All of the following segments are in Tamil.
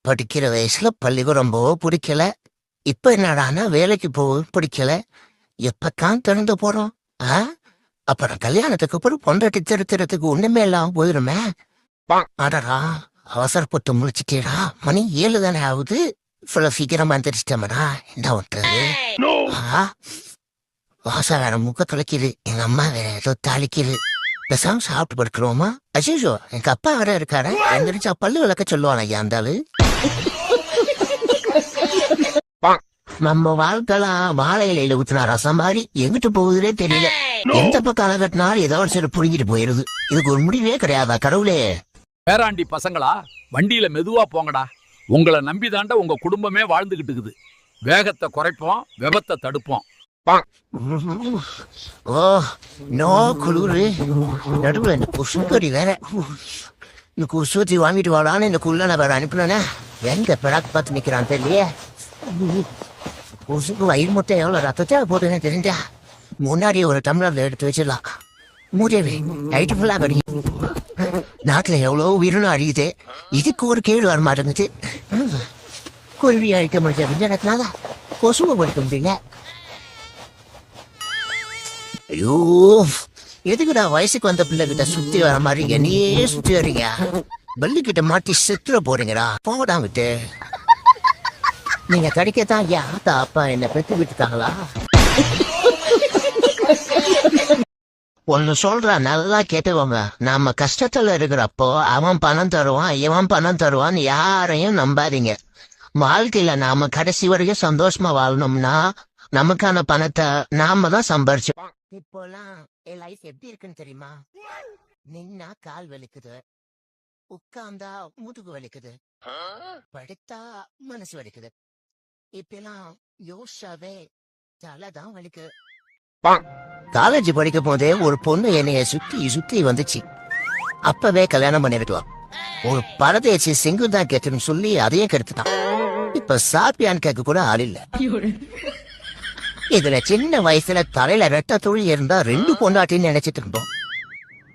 படிக்கிற வயசுல பள்ளிக்கூடம் ரொம்ப பிடிக்கல. இப்ப என்னடான்னா வேலைக்கு போக பிடிக்கல. எப்பத்தான் திறந்து போறோம்? ஆ? அப்புறம் கல்யாணத்துக்கு அப்புறம் பொண்டாட்டி திருத்துறதுக்கு ஒண்ணுமே இல்லாம போயிருமே. அடடா, அவசரப்பட்டு முழிச்சிட்டேடா. மணி 7 தானே ஆகுது. இவ்வளவு சீக்கிரமா எந்திரிச்சிட்டமடா. என்ன பண்றது? ஆ, வாசம் வேற முக்க தொலைக்குது. எங்க அம்மா வேற ஏதோ தாளிக்குது. பேசாம சாப்பிட்டு படுக்கிறோமா? அஜிஷோ, எங்க அப்பா வேற இருக்காரு. எந்திரிச்சா பல்லு விளக்க சொல்லுவான் ஐயா அந்த நம்ம வாழ்க்கைலாம் வாழை இலையில ஊத்துனா ரசம் மாதிரி எங்கிட்டு போகுதுன்னே தெரியல. எந்த பக்கம் கட்டினாலும் ஏதோ ஒரு சில புடுங்கிட்டு போயிருது. இதுக்கு ஒரு முடிவே கிடையாதா கடவுளே? பேராண்டி பசங்களா, வண்டியில மெதுவா போங்கடா. உங்களை நம்பிதாண்ட உங்க குடும்பமே வாழ்ந்துகிட்டு இருக்குது. வேகத்தை குறைப்போம், விபத்தை தடுப்போம். ஓ நோ குளிரு. நடுவுல இந்த குசுக்கடி வேற. இந்த குசுத்தி வாங்கிட்டு வாடான்னு இந்த குள்ள நான் வேற அனுப்பினேன்னா எங்க பிடாக்கு பார்த்து நிக்கிறான் தெரியலையே. கொசுக்கு வயிறு முட்டை எவ்வளவு ரத்தத்தை போட்டுன்னு தெரிஞ்சா முன்னாடி ஒரு டம்ளர்ல எடுத்து வச்சிடலாம். மூதேவி நைட்டு ஃபுல்லா கடி. நாட்டுல எவ்வளோ உயிரினும் அழியுது. இதுக்கு ஒரு கேள்வி வர மாட்டேங்குது. குருவி அழிக்க முடிஞ்ச இடத்துனால கொசுவை படிக்க முடியல. ஐயோ, எதுக்குடா வயசுக்கு வந்த பிள்ளை கிட்ட சுத்தி வர மாதிரி என்னையே சுத்தி வரீங்க? பள்ளி கிட்ட மாட்டி செத்துற போறீங்கடா. போங்கடா விட்டு. நீங்க கிடைக்கத்தான் என் ஆத்தா அப்பா என்ன பெற்று விட்டுட்டாங்களா? ஒன்னு சொல்ற, நல்லா கேட்டுவாங்க. நாம கஷ்டத்துல இருக்கிறப்போ அவன் பணம் தருவான் இவன் பணம் தருவான்னு யாரையும் நம்பாதீங்க. வாழ்க்கையில நாம கடைசி வரைக்கும் சந்தோஷமா வாழணும்னா நமக்கான பணத்தை நாம தான் சம்பாரிச்சோம். இப்போலாம் என் லைஃப் எப்படி இருக்குன்னு தெரியுமா? நின்னா கால் வலிக்குது, உட்கார்ந்தா முதுகு வலிக்குது, படுத்தா மனசு வலிக்குது. இப்பெல்லாம் யோசாவே தலைதான் வலிக்கு. காலேஜ் படிக்கும் போதே ஒரு பொண்ணு என்னைய சுத்தி சுத்தி வந்துச்சு. அப்பவே கல்யாணம் பண்ணிருக்கலாம். ஒரு பரதேசி சிங்கு தான் கேட்டுன்னு சொல்லி அதையே கெடுத்துட்டான். இப்ப சாப்பியான்னு கேட்க கூட ஆள் இல்ல. இதுல சின்ன வயசுல தலையில ரெட்ட துளி இருந்தா 2 பொண்டாட்டின்னு நினைச்சிட்டு இருந்தோம்.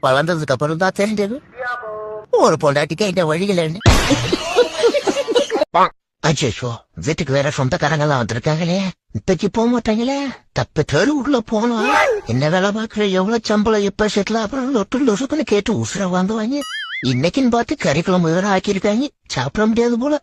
வளர்ந்ததுக்கு அப்புறம் தான் தெரிஞ்சது ஒரு பொண்டாட்டிக்கு இந்த வழியிலன்னு. அச்சோ, வீட்டுக்கு வேற சொந்தக்காரங்கெல்லாம் வந்திருக்காங்களே. இப்பைக்கு போக மாட்டாங்களே. தப்பு தெருவுக்குள்ள போனா என்ன வேலை பாக்குற, எவ்வளவு சம்பளம், எப்ப செட்டில், அப்புறம் லொட்டு லொசுக்குன்னு கேட்டு உசுர வாங்குவாங்க. இன்னைக்குன்னு பார்த்து கறிக்குளம் வேற ஆக்கியிருக்காங்க. சாப்பிட முடியாது போல.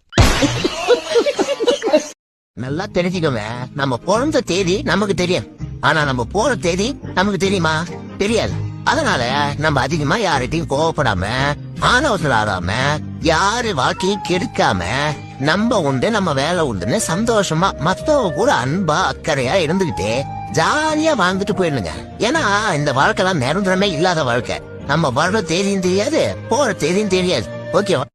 நல்லா தெரிஞ்சுக்கோங்க, நம்ம பிறந்த தேதி நமக்கு தெரியும். ஆனா நம்ம போற தேதி நமக்கு தெரியுமா? தெரியாது. அதனால நம்ம அதிகமா யார்கிட்டையும் கோவப்படாம, ஆலோசனை ஆடாம, யாரு வாழ்க்கையும் கெடுக்காம, நம்ம உண்டு நம்ம வேலை உண்டுன்னு சந்தோஷமா மத்தவங்க கூட அன்பா அக்கறையா இருந்துகிட்டே ஜாலியா வாழ்ந்துட்டு போயிடுங்க. ஏன்னா இந்த வாழ்க்கைலாம் நிரந்தரமே இல்லாத வாழ்க்கை. நம்ம வர்ற தேதியும் தெரியாது, போற தேதியும் தெரியாது. ஓகேவா?